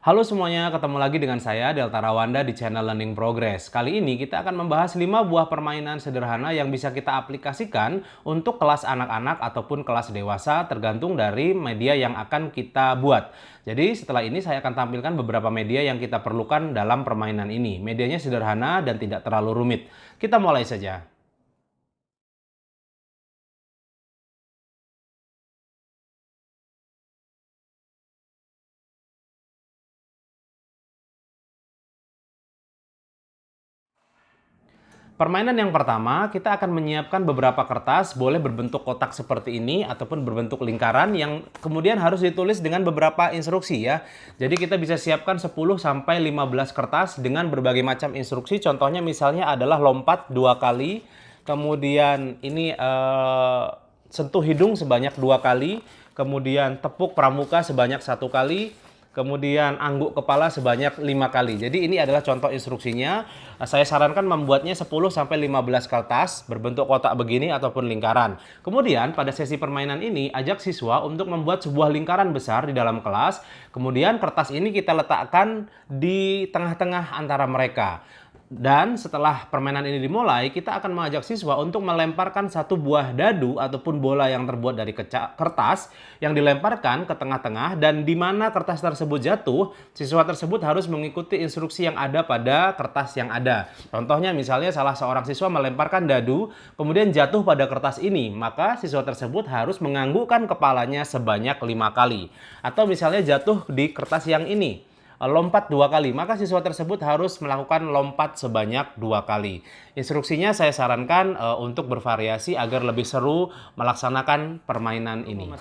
Halo semuanya, ketemu lagi dengan saya Delta Rawanda di channel Learning Progress. Kali ini kita akan membahas 5 buah permainan sederhana yang bisa kita aplikasikan untuk kelas anak-anak ataupun kelas dewasa tergantung dari media yang akan kita buat. Jadi setelah ini saya akan tampilkan beberapa media yang kita perlukan dalam permainan ini. Medianya sederhana dan tidak terlalu rumit. Kita mulai saja. Permainan yang pertama, kita akan menyiapkan beberapa kertas, boleh berbentuk kotak seperti ini ataupun berbentuk lingkaran yang kemudian harus ditulis dengan beberapa instruksi ya. Jadi kita bisa siapkan 10 sampai 15 kertas dengan berbagai macam instruksi. Contohnya misalnya adalah lompat 2 kali, kemudian ini sentuh hidung sebanyak 2 kali, kemudian tepuk pramuka sebanyak 1 kali, kemudian angguk kepala sebanyak 5 kali. Jadi ini adalah contoh instruksinya. Saya sarankan membuatnya 10 sampai 15 kertas berbentuk kotak begini ataupun lingkaran. Kemudian pada sesi permainan ini ajak siswa untuk membuat sebuah lingkaran besar di dalam kelas. Kemudian kertas ini kita letakkan di tengah-tengah antara mereka. Dan setelah permainan ini dimulai, kita akan mengajak siswa untuk melemparkan satu buah dadu ataupun bola yang terbuat dari kertas yang dilemparkan ke tengah-tengah, dan di mana kertas tersebut jatuh, siswa tersebut harus mengikuti instruksi yang ada pada kertas yang ada. Contohnya misalnya salah seorang siswa melemparkan dadu, kemudian jatuh pada kertas ini, maka siswa tersebut harus menganggukkan kepalanya sebanyak 5 kali. Atau misalnya jatuh di kertas yang ini, lompat 2 kali, maka siswa tersebut harus melakukan lompat sebanyak 2 kali. Instruksinya saya sarankan untuk bervariasi agar lebih seru melaksanakan permainan ini.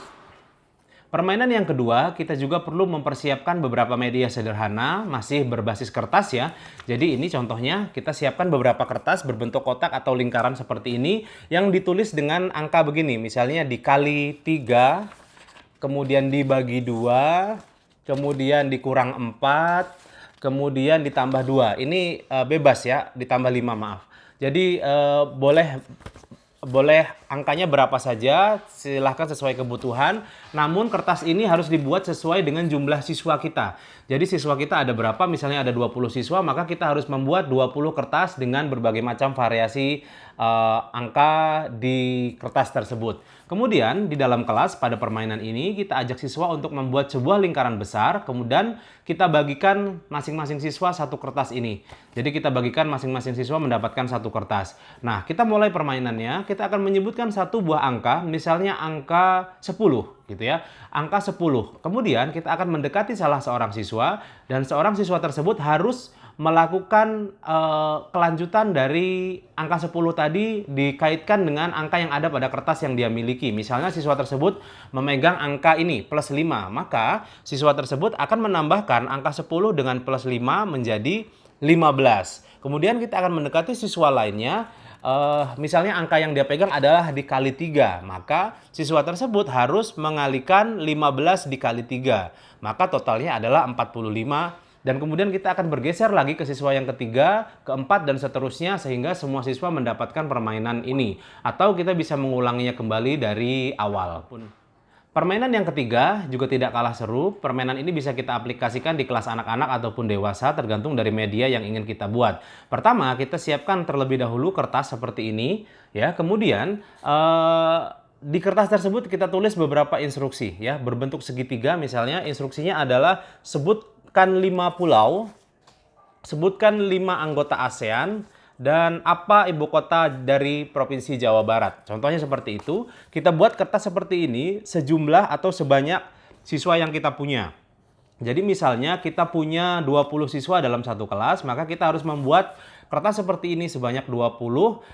Permainan yang kedua, kita juga perlu mempersiapkan beberapa media sederhana, masih berbasis kertas ya. Jadi ini contohnya, kita siapkan beberapa kertas berbentuk kotak atau lingkaran seperti ini, yang ditulis dengan angka begini, misalnya dikali 3, kemudian dibagi 2, kemudian dikurang 4, kemudian ditambah 2. Ini bebas ya, ditambah 5 maaf. Jadi boleh angkanya berapa saja, silahkan sesuai kebutuhan. Namun kertas ini harus dibuat sesuai dengan jumlah siswa kita. Jadi siswa kita ada berapa, misalnya ada 20 siswa, maka kita harus membuat 20 kertas dengan berbagai macam variasi angka di kertas tersebut. Kemudian di dalam kelas pada permainan ini kita ajak siswa untuk membuat sebuah lingkaran besar, kemudian kita bagikan masing-masing siswa satu kertas ini. Jadi kita bagikan masing-masing siswa mendapatkan satu kertas. Nah, kita mulai permainannya, kita akan menyebutkan satu buah angka, misalnya angka 10 gitu ya. Angka 10. Kemudian kita akan mendekati salah seorang siswa, dan seorang siswa tersebut harus melakukan kelanjutan dari angka 10 tadi dikaitkan dengan angka yang ada pada kertas yang dia miliki. Misalnya siswa tersebut memegang angka ini plus 5, maka siswa tersebut akan menambahkan angka 10 dengan plus 5 menjadi 15. Kemudian kita akan mendekati siswa lainnya, misalnya angka yang dia pegang adalah dikali 3, maka siswa tersebut harus mengalikan 15 dikali 3, maka totalnya adalah 45. Dan kemudian kita akan bergeser lagi ke siswa yang ketiga, keempat, dan seterusnya sehingga semua siswa mendapatkan permainan ini. Atau kita bisa mengulanginya kembali dari awal. Permainan yang ketiga juga tidak kalah seru. Permainan ini bisa kita aplikasikan di kelas anak-anak ataupun dewasa tergantung dari media yang ingin kita buat. Pertama, kita siapkan terlebih dahulu kertas seperti ini ya. Kemudian di kertas tersebut kita tulis beberapa instruksi ya, berbentuk segitiga. Misalnya instruksinya adalah sebutkan 5 pulau, sebutkan 5 anggota ASEAN, dan apa ibu kota dari Provinsi Jawa Barat. Contohnya seperti itu. Kita buat kertas seperti ini sejumlah atau sebanyak siswa yang kita punya. Jadi misalnya kita punya 20 siswa dalam satu kelas, maka kita harus membuat kertas seperti ini sebanyak 20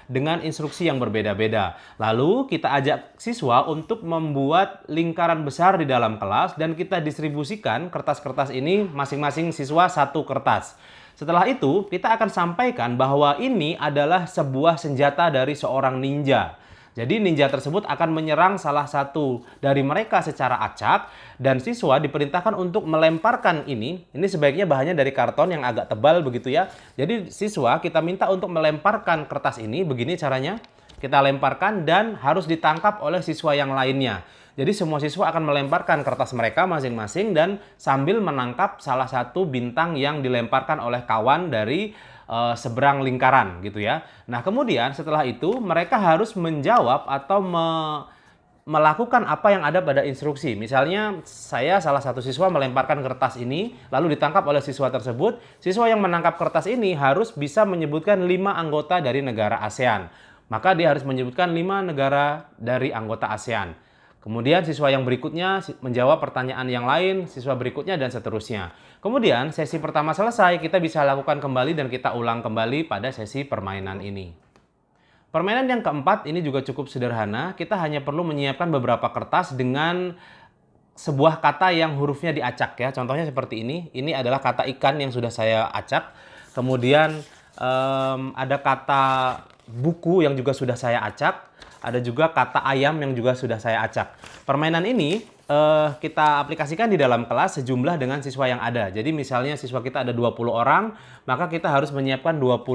dengan instruksi yang berbeda-beda. Lalu kita ajak siswa untuk membuat lingkaran besar di dalam kelas, dan kita distribusikan kertas-kertas ini masing-masing siswa satu kertas. Setelah itu, kita akan sampaikan bahwa ini adalah sebuah senjata dari seorang ninja. Jadi ninja tersebut akan menyerang salah satu dari mereka secara acak, dan siswa diperintahkan untuk melemparkan ini. Ini sebaiknya bahannya dari karton yang agak tebal begitu ya. Jadi siswa kita minta untuk melemparkan kertas ini, begini caranya. Kita lemparkan dan harus ditangkap oleh siswa yang lainnya. Jadi semua siswa akan melemparkan kertas mereka masing-masing dan sambil menangkap salah satu bintang yang dilemparkan oleh kawan dari seberang lingkaran gitu ya. Nah, kemudian setelah itu mereka harus menjawab atau melakukan apa yang ada pada instruksi. Misalnya saya salah satu siswa melemparkan kertas ini, lalu ditangkap oleh siswa tersebut. Siswa yang menangkap kertas ini harus bisa menyebutkan 5 anggota dari negara ASEAN. Maka dia harus menyebutkan 5 negara dari anggota ASEAN. Kemudian siswa yang berikutnya menjawab pertanyaan yang lain, siswa berikutnya dan seterusnya. Kemudian sesi pertama selesai, kita bisa lakukan kembali dan kita ulang kembali pada sesi permainan ini. Permainan yang keempat ini juga cukup sederhana. Kita hanya perlu menyiapkan beberapa kertas dengan sebuah kata yang hurufnya diacak ya. Contohnya seperti ini. Ini adalah kata ikan yang sudah saya acak. Kemudian ada kata buku yang juga sudah saya acak. Ada juga kata ayam yang juga sudah saya acak. Permainan ini kita aplikasikan di dalam kelas sejumlah dengan siswa yang ada. Jadi misalnya siswa kita ada 20 orang, maka kita harus menyiapkan 20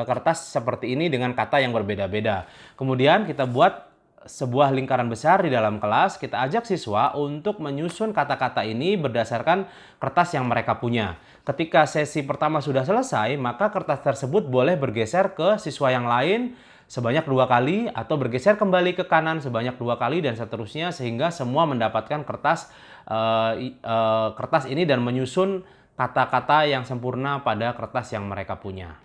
kertas seperti ini dengan kata yang berbeda-beda. Kemudian kita buat sebuah lingkaran besar di dalam kelas, kita ajak siswa untuk menyusun kata-kata ini berdasarkan kertas yang mereka punya. Ketika sesi pertama sudah selesai, maka kertas tersebut boleh bergeser ke siswa yang lain sebanyak 2 kali atau bergeser kembali ke kanan sebanyak 2 kali dan seterusnya sehingga semua mendapatkan kertas ini dan menyusun kata-kata yang sempurna pada kertas yang mereka punya.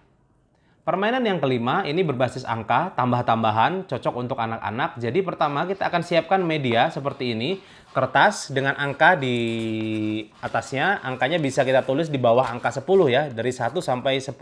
Permainan yang kelima ini berbasis angka, tambah-tambahan, cocok untuk anak-anak. Jadi pertama kita akan siapkan media seperti ini, kertas dengan angka di atasnya. Angkanya bisa kita tulis di bawah angka 10 ya, dari 1 sampai 10.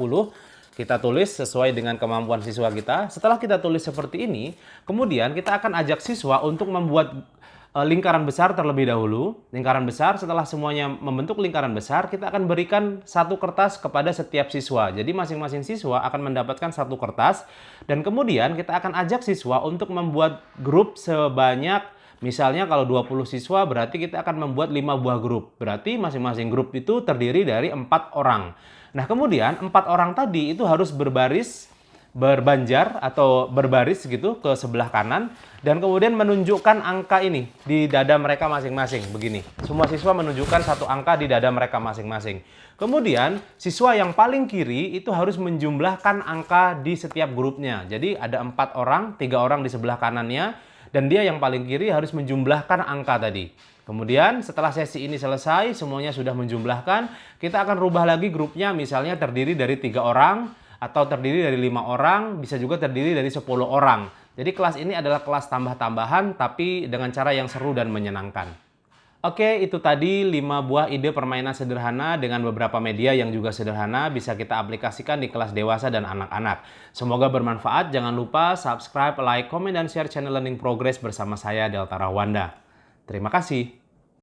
Kita tulis sesuai dengan kemampuan siswa kita. Setelah kita tulis seperti ini, kemudian kita akan ajak siswa untuk membuat lingkaran besar terlebih dahulu. Lingkaran besar, setelah semuanya membentuk lingkaran besar, kita akan berikan satu kertas kepada setiap siswa. Jadi masing-masing siswa akan mendapatkan satu kertas. Dan kemudian kita akan ajak siswa untuk membuat grup sebanyak, misalnya kalau 20 siswa berarti kita akan membuat 5 buah grup. Berarti masing-masing grup itu terdiri dari 4 orang. Nah, kemudian 4 orang tadi itu harus berbanjar atau berbaris gitu ke sebelah kanan dan kemudian menunjukkan angka ini di dada mereka masing-masing begini. Semua siswa menunjukkan satu angka di dada mereka masing-masing. Kemudian siswa yang paling kiri itu harus menjumlahkan angka di setiap grupnya. Jadi ada 4 orang, 3 orang di sebelah kanannya dan dia yang paling kiri harus menjumlahkan angka tadi. Kemudian setelah sesi ini selesai, semuanya sudah menjumlahkan, kita akan rubah lagi grupnya, misalnya terdiri dari 3 orang, atau terdiri dari 5 orang, bisa juga terdiri dari 10 orang. Jadi kelas ini adalah kelas tambah-tambahan, tapi dengan cara yang seru dan menyenangkan. Oke, itu tadi 5 buah ide permainan sederhana dengan beberapa media yang juga sederhana, bisa kita aplikasikan di kelas dewasa dan anak-anak. Semoga bermanfaat, jangan lupa subscribe, like, komen, dan share channel Learning Progress bersama saya, Delta Rahwanda. Terima kasih.